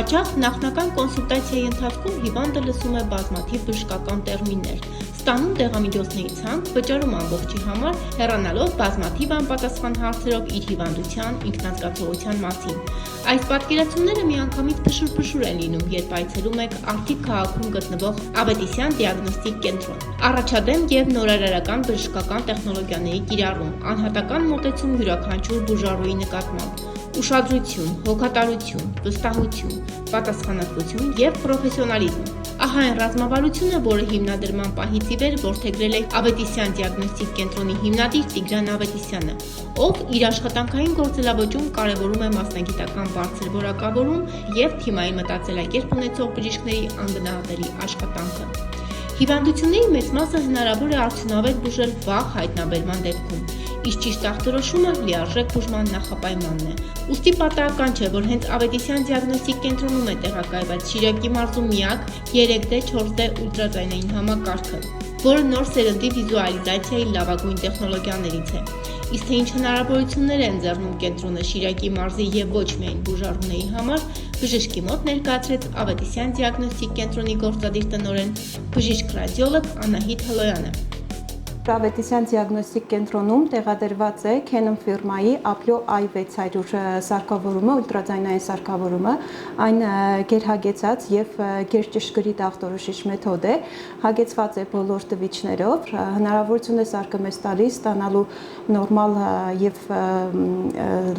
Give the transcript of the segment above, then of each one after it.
Հաճախ նախնական կոնսուլտացիայի ընթացքում հիվանդը լսում է բազմաթիվ բժշկական տերմիններ, ստանում դեղամիջոցների ցանկ, վճարում ամբողջի համար, հեռանալով բազմաթիվ անպատասխան հարցերով իր հիվանդության, ինքնազգացողության մասին։ Այս պատկերացումները միանգամից փշուր-փշուր են լինում, երբ այցելում եք Արթիկ քաղաքում գտնվող Ավետիսյան դիագնոստիկ կենտրոն։ Առաջադեմ և նորարարական բժշկական տեխնոլոգիաների կիրառում, անհատական մոտեցում յուրաքանչյուր բուժառուի նկատմամբ, ուշադրություն, հոգատարություն, վստահություն, պատասխանատվություն և պրոֆեսիոնալիզմ։ Ահա այն ռազմավարությունը, որը հիմնադրման պահից ի վեր որդեգրել է Ավետիսյան դիագնոստիկ կենտրոնի հիմնադիր Տիգրան Ավետիսյանը, ով իր աշխատանքային գործելավոճում կարևորում է մասնագիտական բարձր որակավորում և թիմային մտածելակերպ ունեցող բժիշկների անգնահատելի աշխատանքը։ Հիվանդությունների մեծ մասը հնարավոր է արդյունավետ բուժել վաղ հայտնաբերման դեպքում, իսկ ճիշտ ախտորոշումը լիարժեք բուժման նախապայմանն է։ Ուստի պատահական չէ, որ հենց Ավետիսյան դիագնոստիկ կենտրոնում է տեղակայված Շիրակի մարզու միակ 3D 4D ուլտրաձայնային համակարգը, որը նոր սերնդի վիզուալիզացիայի լավագույն տեխնոլոգիաներից է։ Իսկ թե ինչ հնարավորություններ են ձեռնում կենտրոնը Շիրակի մարզի և ոչ միայն բուժառուների համար, բժշկի մոտ ներկայացրեց Ավետիսյան դիագնոստիկ կենտրոնի գործադիր տնօրեն բժիշկ ռադիոլոգ Անահիտ Հլոյանը։ Ավետիսյան դիագնոստիկ կենտրոնում տեղադրված է Canon ֆիրմայի Apio i600 սարքավորումը, ուլտրաձայնային սարքավորումը, այն գերհագեցած և գերճշգրիտ ախտորոշիչ մեթոդ է, հագեցված է բոլոր տվիչներով, հնարավորություն է սարքը մեզ տալիս ստանալու նորմալ և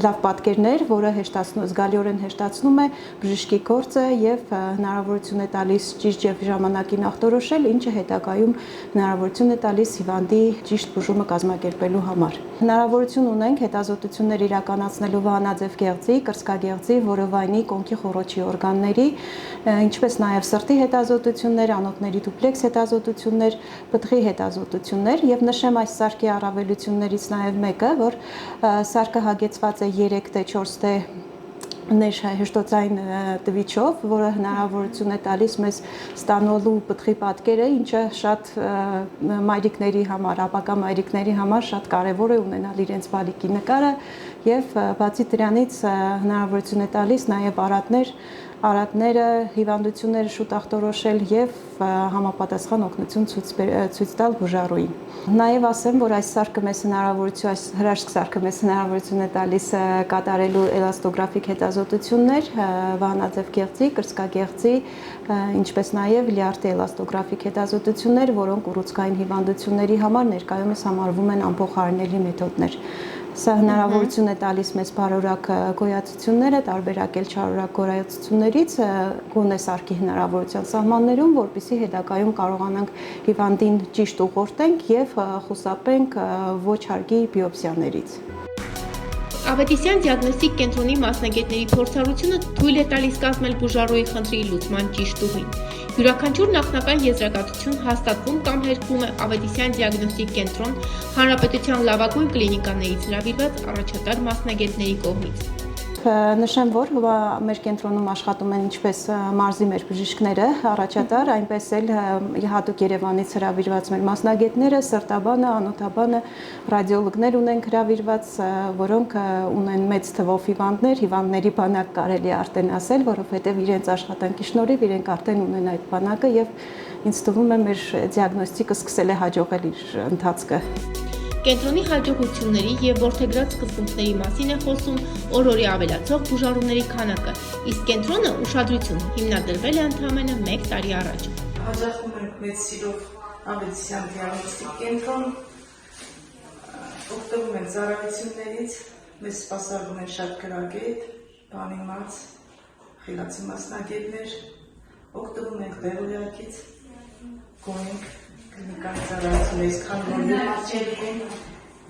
լավ պատկերներ, որը զգալիորեն հեշտացնում է բժշկի գործը և հնարավորություն է տալիս ճիշտ և ժամանակին ախտորոշել, ինչը հետագայում հնարավորություն է տալիս հիվանդի ճիշտ բուժումը կազմակերպելու համար։ Հնարավորություն ունենք հետազոտություններ իրականացնելու վահանաձև գեղձի, կրծքագեղձի, որովայնի, կոնքի խոռոչի օրգանների, ինչպես նաև սրտի հետազոտություններ, անոթների դուպլեքս հետազոտություններ, պտղի հետազոտություններ և նշեմ այս սարքի առավելություններից նաև մեկը, որ սարքը հագեցված է 3D 4D հեշտոցային տվիչով, որը հնարավորություն է տալիս մեզ ստանալու պտղի պատկերը, ինչը շատ մայրիկների համար, ապագա մայրիկների համար շատ կարևոր է ունենալ իրենց բալիկի նկարը և բացի դրանից հնարավորություն է տալիս նաև արատները, հիվանդությունները շուտ ախտորոշել և համապատասխան օգնություն ցույց տալ բուժառուին։ Նաև ասեմ, որ այս հրաշք սարքը մեզ հնարավորություն է տալիս կատարելու էլաստոգրաֆիկ հետազոտություններ վահանաձև գեղձի, կրծքագեղձի, ինչպես նաև լյարդի էլաստոգրաֆիկ հետազոտություններ, որոնք ուռուցքային հիվանդությունների համար ներկայումս համարվում են անփոխարինելի մեթոդներ։ Սա հնարավորություն է տալիս մեզ բարորակ գոյացությունները տարբերակել չարորակ գոյացություններից գոնե սարքի հնարավորության սահմաններում, որպեսզի հետագայում կարողանանք հիվանդին ճիշտ ուղղորդենք և խուսափենք ոչ հարկի բիոպսիաներից։ Ավետիսյան դիագնոստիկ կենտրոնի մասնագետների փորձառությունը թույլ է տալիս կազմել բուժառուի խնդրի լուծման ճիշտ ուղին։ Յուրաքանչյուր նախնական եզրակացություն հաստատվում կամ հերկվում է Ավետիսյան դիագնոստիկ կենտրոն հանրապետության լավագույն կլինիկաներից հրավիրված առաջատար մասնագետների կողմից։ Նշեմ, որ մեր կենտրոնում աշխատում են ինչպես մարզի մեր բժիշկները առաջատար, այնպես էլ հատուկ Երևանից հրավիրված մեր մասնագետները, սրտաբանը, անոթաբանը, ռադիոլոգներ ունենք հրավիրված, որոնք ունեն մեծ թվով հիվանդների բանակ կարելի է արդեն ասել, որովհետև իրենց աշխատանքի շնորհիվ իրենք արդեն ունեն այդ բանակը և ինձ թվում է մեր դիագնոստիկը սկսել է հաջողել իր ընթացքը։ Կենտրոնի հաջողությունների և որդեգրած սկզբունքների մասին է խոսում օր-օրի ավելացող բուժառուների քանակը, իսկ կենտրոնը ուշադրություն հիմնադրվել է ընդամենը 1 տարի առաջ։ Հաճախում ենք մեծ սիրով Ավետիսյան դիագնոստիկ կենտրոն, օգտվում ենք ծառայություններից, մեզ սպասարկում են շատ գրագետ, բանիմաց, խելացի մասնագետներ, օգտվում ենք տեղորյակից, գոնենք կլինիկայի ծառայություններից, քան որ յուրացիք են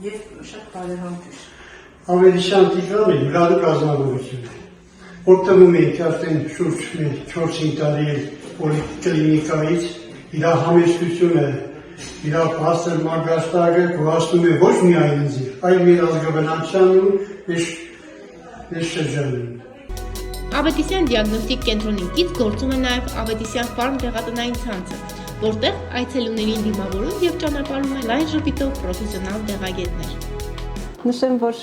և շատ բարեհամբույր։ Ավետիսյան Տիգրանը յուրահատուկ կազմավորություն է։ Օգտվում ենք արդեն շուրջ 4-5 տարի պոլիկլինիկայից, իր համեստությունը, իր բարձր մարգաստակը գոհացնում է ոչ միայն ինձ, այլ մեր ազգաբնակչությանն ու մեր շրջանում։ Ավետիսյան դիագնոստիկ կենտրոնի կից գործում է նաև Ավետիսյան ֆարմ դեղատնային ցանցը, որտեղ այցելուներին դիմավորում և ճանապարհում են լայն ժպիտով պրոֆեսիոնալ դեղագետներ։ Նշեմ, որ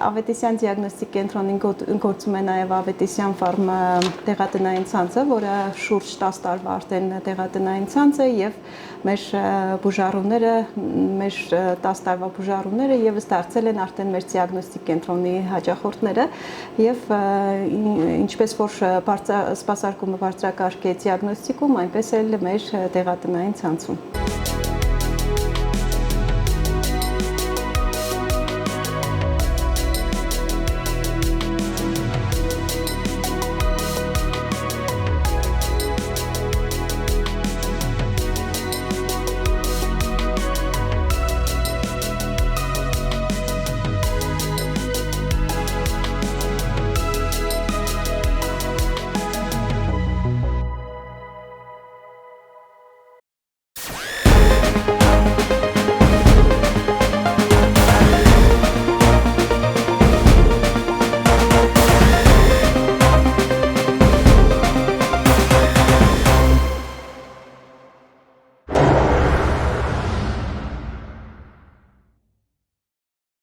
Ավետիսյան դիագնոստիկ կենտրոնին գործում է նաև Ավետիսյան ֆարմ տեղատնային ցանցը, որը շուրջ 10 տարվա արդեն տեղատնային ցանց է եւ մեր բուժառուները, մեր 10 տարվա բուժառուները եւս դարձել են արդեն մեր դիագնոստիկ կենտրոնի հաճախորդները եւ ինչպես որ սպասարկումը բարձրակարգ է դիագնոստիկում, այնպես էլ մեր տեղատնային ցանցում։